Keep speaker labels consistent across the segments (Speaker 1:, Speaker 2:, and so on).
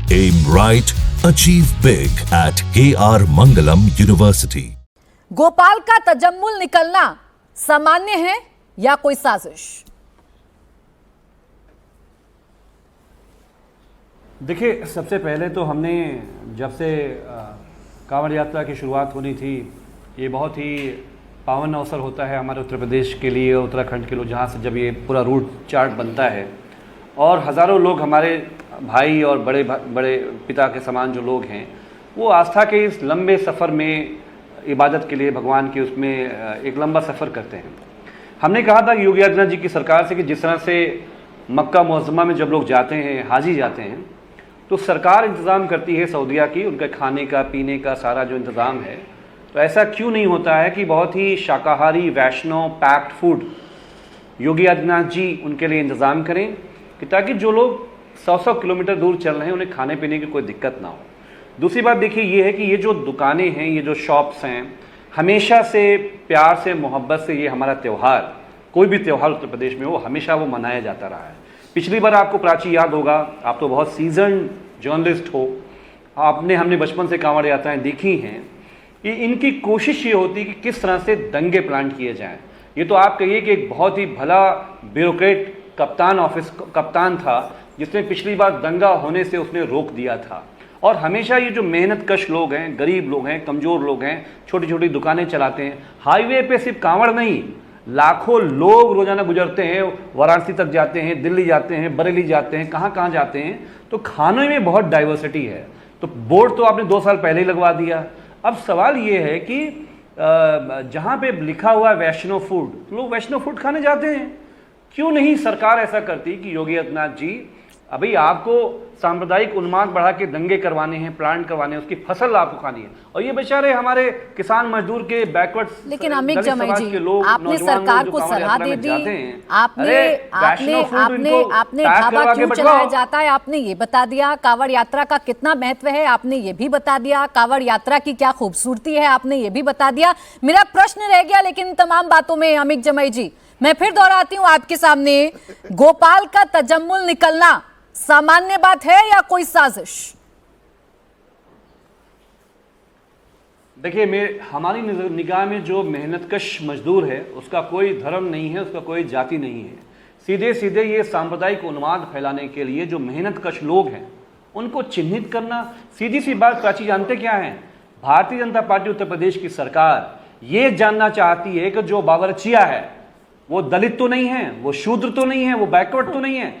Speaker 1: Aim right, achieve big at KR Mangalam University.
Speaker 2: Gopal का तजम्मुल निकलना सामान्य है या कोई साजिश?
Speaker 3: देखिए, सबसे पहले तो हमने जब से कांवड़ यात्रा की शुरुआत होनी थी, ये बहुत ही पावन अवसर होता है हमारे उत्तर प्रदेश के लिए, उत्तराखंड के लोग, जहाँ से जब ये पूरा रूट चार्ट बनता है और हज़ारों लोग, हमारे भाई और बड़े पिता के समान जो लोग हैं, वो आस्था के इस लंबे सफ़र में इबादत के लिए भगवान के उसमें एक लंबा सफ़र करते हैं। हमने कहा था योगी आदित्यनाथ जी की सरकार से कि जिस तरह से मक्का मुअज़्ज़मा में जब लोग जाते हैं, हाजी जाते हैं, तो सरकार इंतज़ाम करती है सऊदीया की, उनका खाने का पीने का सारा जो इंतज़ाम है, तो ऐसा क्यों नहीं होता है कि बहुत ही शाकाहारी वैष्णव पैक्ड फूड योगी आदित्यनाथ जी उनके लिए इंतज़ाम करें कि ताकि जो लोग 100-100 किलोमीटर दूर चल रहे हैं उन्हें खाने पीने की कोई दिक्कत ना हो। दूसरी बात देखिए ये है कि ये जो दुकानें हैं, ये जो शॉप्स हैं, हमेशा से प्यार से मोहब्बत से ये हमारा त्यौहार, कोई भी त्यौहार उत्तर प्रदेश में हो, हमेशा वो मनाया जाता रहा है। पिछली बार आपको प्राची याद होगा, आप तो बहुत सीजन जर्नलिस्ट हो, हमने बचपन से कांवड़ यात्राएं देखी हैं कि इनकी कोशिश ये होती है कि किस तरह से दंगे प्लान किए जाएं। ये तो आप कहिए कि एक बहुत ही भला ब्यूरोक्रेट कप्तान था जिसने पिछली बार दंगा होने से उसने रोक दिया था। और हमेशा ये जो मेहनत कश लोग हैं, गरीब लोग हैं, कमज़ोर लोग हैं, छोटी छोटी दुकानें चलाते हैं, हाईवे पे सिर्फ कांवड़ नहीं, लाखों लोग रोजाना गुजरते हैं, वाराणसी तक जाते हैं, दिल्ली जाते हैं, बरेली जाते हैं, कहाँ कहाँ जाते हैं, तो खाने में बहुत डाइवर्सिटी है। तो बोर्ड तो आपने 2 साल पहले ही लगवा दिया। अब सवाल ये है कि जहाँ पे लिखा हुआ है वैष्णव फूड, तो लोग वैष्णव फूड खाने जाते हैं। क्यों नहीं सरकार ऐसा करती कि योगी आदित्यनाथ जी, अभी आपको सांप्रदायिक उन्माद बढ़ा के दंगे करवाने हैं, प्लांट करवाने हैं, उसकी फसल आपको खानी है, और ये बेचारे हमारे किसान मजदूर के बैकवर्ड,
Speaker 2: लेकिन अमित जमाई जी, आपने सरकार को सलाह दे दी, आपने ढाबा क्यों चलाया जाता है आपने ये बता दिया, कांवड़ यात्रा का कितना महत्व है आपने ये भी बता दिया, कांवड़ यात्रा की क्या खूबसूरती है आपने ये भी बता दिया। मेरा प्रश्न रह गया लेकिन तमाम बातों में अमित जमाई जी, मैं फिर दोहराती हूं आपके सामने, गोपाल का तजम्मुल निकलना सामान्य बात है या कोई साजिश?
Speaker 3: देखिए, हमारी निगाह में जो मेहनतकश मजदूर है उसका कोई धर्म नहीं है, उसका कोई जाति नहीं है। सीधे सीधे ये सांप्रदायिक उन्माद फैलाने के लिए जो मेहनतकश लोग हैं उनको चिन्हित करना, सीधी सी बात। प्राची जानते क्या है, भारतीय जनता पार्टी उत्तर प्रदेश की सरकार ये जानना चाहती है कि जो बावर्चिया है वो दलित तो नहीं है, वो शूद्र तो नहीं है, वो बैकवर्ड तो नहीं है,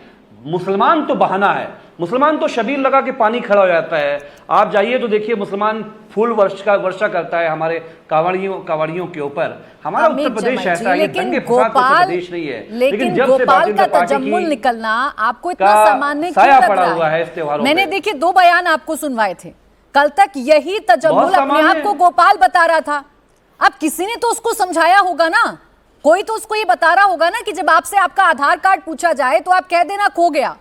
Speaker 3: मुसलमान तो बहाना है। मुसलमान तो शबीर लगा के पानी खड़ा हो जाता है। आप जाइए तो देखिए, मुसलमान फूल वर्षा करता है हमारे कावड़ियों के ऊपर। हमारा उत्तर प्रदेश ऐसा है, दंगे फसाद का उत्तर प्रदेश नहीं है।
Speaker 2: लेकिन जब से भारतीय जनता पार्टी तजम्मुल निकलना आपको इतना सामान्य क्यों लग रहा
Speaker 3: हुआ है इस त्योहारों?
Speaker 2: मैंने देखिए 2 बयान आपको सुनवाए थे, कल तक यही तजम्मुल अपने आप को गोपाल बता रहा था। अब किसी ने तो उसको समझाया होगा ना, कोई तो उसको ये बता रहा होगा ना कि जब आपसे आपका आधार कार्ड पूछा जाए तो आप कह देना खो गया,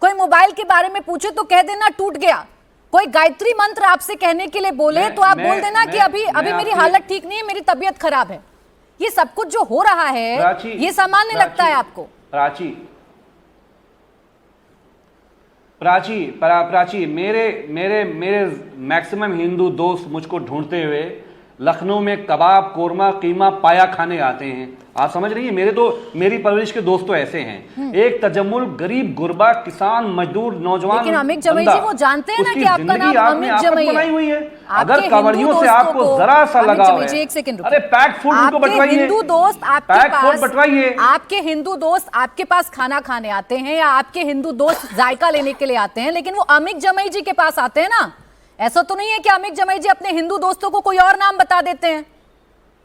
Speaker 2: कोई मोबाइल के बारे में पूछे तो कह देना टूट गया, कोई गायत्री मंत्र आपसे कहने के लिए बोले तो आप बोल देना कि अभी मेरी हालत ठीक नहीं है, मेरी तबीयत खराब है। ये सब कुछ जो हो रहा है ये सामान्य लगता है आपको?
Speaker 3: प्राची, मेरे मैक्सिमम हिंदू दोस्त मुझको ढूंढते हुए लखनऊ में कबाब, कोरमा, कीमा, पाया खाने आते हैं। आप समझ रही है, मेरी परवरिश के दोस्त तो ऐसे हैं। एक तजम्मुल गरीब गुरबा किसान मजदूर नौजवान,
Speaker 2: लेकिन अमित जमाई जी वो जानते हैं ना कि आपका नाम अमित जमाई
Speaker 3: बनाई हुई है। अगर कांवड़ियों से आपको जरा सा लगाव है, अरे पैक फूड उनको बंटवाइए,
Speaker 2: हिंदू दोस्त आपके हिंदू दोस्त आपके पास खाना खाने आते हैं या आपके हिंदू दोस्त जायका लेने के लिए आते हैं, लेकिन वो अमित जमाई जी के पास आते हैं ना। ऐसा तो नहीं है कि अमित जमाई जी अपने हिंदू दोस्तों को कोई और नाम बता देते हैं।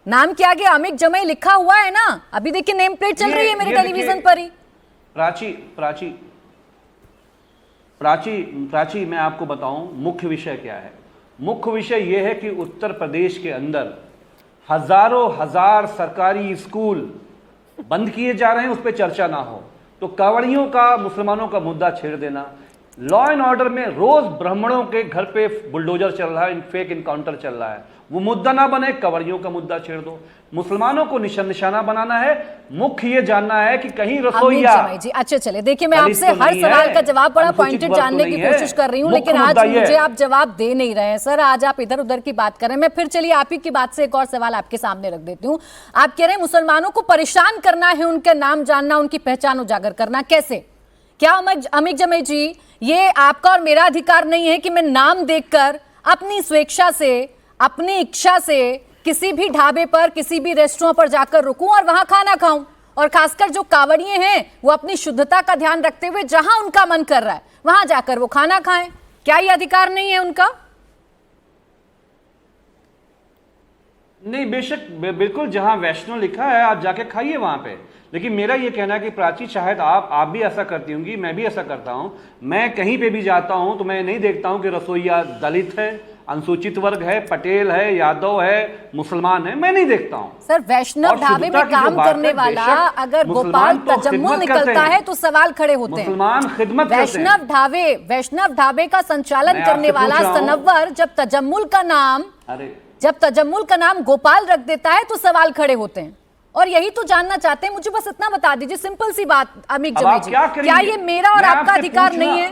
Speaker 2: नाम के आगे अमित जमाई लिखा हुआ है ना, अभी देखिए नेम प्लेट चल रही है मेरे टेलीविजन पर ही।
Speaker 3: प्राची, मैं आपको बताऊं मुख्य विषय क्या है। मुख्य विषय यह है कि उत्तर प्रदेश के अंदर हजारों हजार सरकारी स्कूल बंद किए जा रहे हैं, उस पर चर्चा ना हो। तो कांवड़ियों का, मुसलमानों का मुद्दा छेड़ देना, लॉ एंड ऑर्डर में रोज ब्राह्मणों के घर पे बुलडोजर चल रहा है, फेक इनकाउंटर चल रहा है। वो मुद्दा ना बने, कवरियों का मुद्दा छेड़ दो। मुसलमानों को निशाना बनाना है। मुख्य ये जानना है कि कहीं रसोईया
Speaker 2: जी। अच्छा चले, देखिए मैं आपसे हर सवाल का जवाब बड़ा पॉइंटेड जानने की कोशिश कर रही हूँ, लेकिन आज मुझे आप जवाब दे नहीं रहे हैं सर। आज आप इधर उधर की बात कर रहे हैं। मैं फिर चलिए आप ही की बात से एक और सवाल आपके सामने रख देती हूँ। आप कह रहे हैं मुसलमानों को परेशान करना है, उनका नाम जानना, उनकी पहचान उजागर करना। कैसे? क्या अमित जमे जी, ये आपका और मेरा अधिकार नहीं है कि मैं नाम देखकर अपनी स्वेच्छा से, अपनी इच्छा से किसी भी ढाबे पर, किसी भी रेस्टोरेंट पर जाकर रुकूं और वहां खाना खाऊं? और खासकर जो कांवड़िए हैं वो अपनी शुद्धता का ध्यान रखते हुए जहां उनका मन कर रहा है वहां जाकर वो खाना खाएं। क्या ये अधिकार नहीं है उनका?
Speaker 3: नहीं, बेशक, बिल्कुल, जहां वैष्णव लिखा है आप जाके खाइए वहां पे। लेकिन मेरा ये कहना है कि प्राची, शायद आप भी ऐसा करती होंगी, मैं भी ऐसा करता हूं। मैं कहीं पे भी जाता हूं तो मैं नहीं देखता हूं कि रसोईया दलित है, अनुसूचित वर्ग है, पटेल है, यादव है, मुसलमान है, मैं नहीं देखता हूं।
Speaker 2: सर, वैष्णव ढाबे में काम करने वाला अगर गोपाल तजम्मुल निकलता है तो सवाल खड़े होते हैं।
Speaker 3: मुसलमान खिदमत करते हैं।
Speaker 2: वैष्णव ढाबे का संचालन करने वाला सनव्वर जब तजम्मुल का नाम गोपाल रख देता है तो सवाल खड़े होते हैं। और यही तो जानना चाहते हैं। मुझे बस इतना बता दीजिए, सिंपल सी बात अमित जमे जी, क्या ये मेरा और आपका अधिकार नहीं है,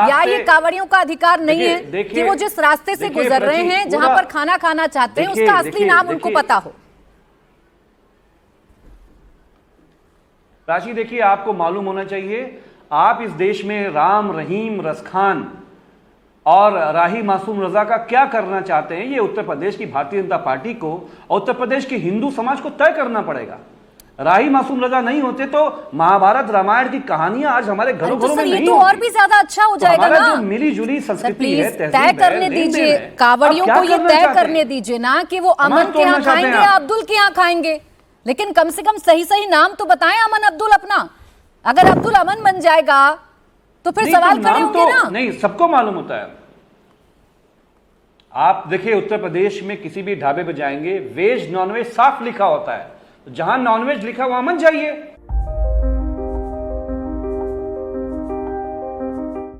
Speaker 2: या ये कांवड़ियों का अधिकार नहीं है कि वो जिस रास्ते से गुजर रहे हैं, जहां पर खाना खाना चाहते हैं, उसका असली नाम उनको पता हो?
Speaker 3: प्राची, देखिए, आपको मालूम होना चाहिए, आप इस देश में राम, रहीम, रसखान और राही मासूम रजा का क्या करना चाहते हैं, ये उत्तर प्रदेश की भारतीय जनता पार्टी को और उत्तर प्रदेश के हिंदू समाज को तय करना पड़ेगा। राही मासूम रजा नहीं होते तो महाभारत रामायण की कहानियां आज हमारे घरों घरों में नहीं
Speaker 2: तो और भी ज्यादा अच्छा हो जाएगा ना।
Speaker 3: जो मिली जुली संस्कृति है,
Speaker 2: तय करने दीजिए कांवड़ियों को, ये तय करने दीजिए ना कि वो अमन के यहाँ खाएंगे या अब्दुल के यहाँ खाएंगे। लेकिन कम से कम सही सही नाम तो बताएं अमन अब्दुल अपना। अगर अब्दुल अमन बन जाएगा तो फिर सवाल खड़े होंगे ना।
Speaker 3: नहीं, सबको मालूम होता है। आप देखिए, उत्तर प्रदेश में किसी भी ढाबे पर जाएंगे, वेज नॉनवेज साफ लिखा होता है। जहां नॉनवेज लिखा वहां मत जाइए।